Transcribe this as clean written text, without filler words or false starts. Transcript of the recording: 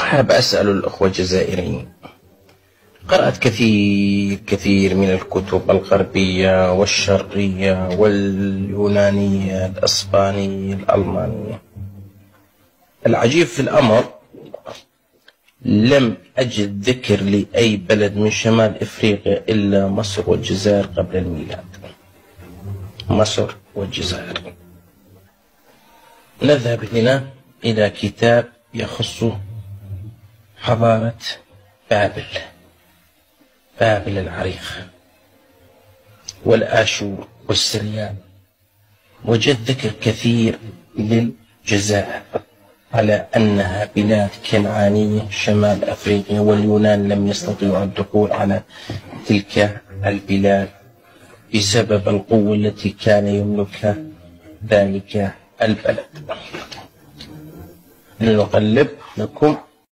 حاب أسأل الأخوة الجزائريين، قرأت كثير من الكتب الغربية والشرقية واليونانية الإسبانية الألمانية. العجيب في الأمر لم أجد ذكر لأي بلد من شمال إفريقيا إلا مصر والجزائر قبل الميلاد. مصر والجزائر. نذهب هنا إلى كتاب يخص حضارة بابل العريق والآشور والسريان، وجد ذكر كثير للجزائر على أنها بلاد كنعانية شمال أفريقيا، واليونان لم يستطيعوا الدخول على تلك البلاد بسبب القوة التي كان يملكها ذلك البلد. نقلب لكم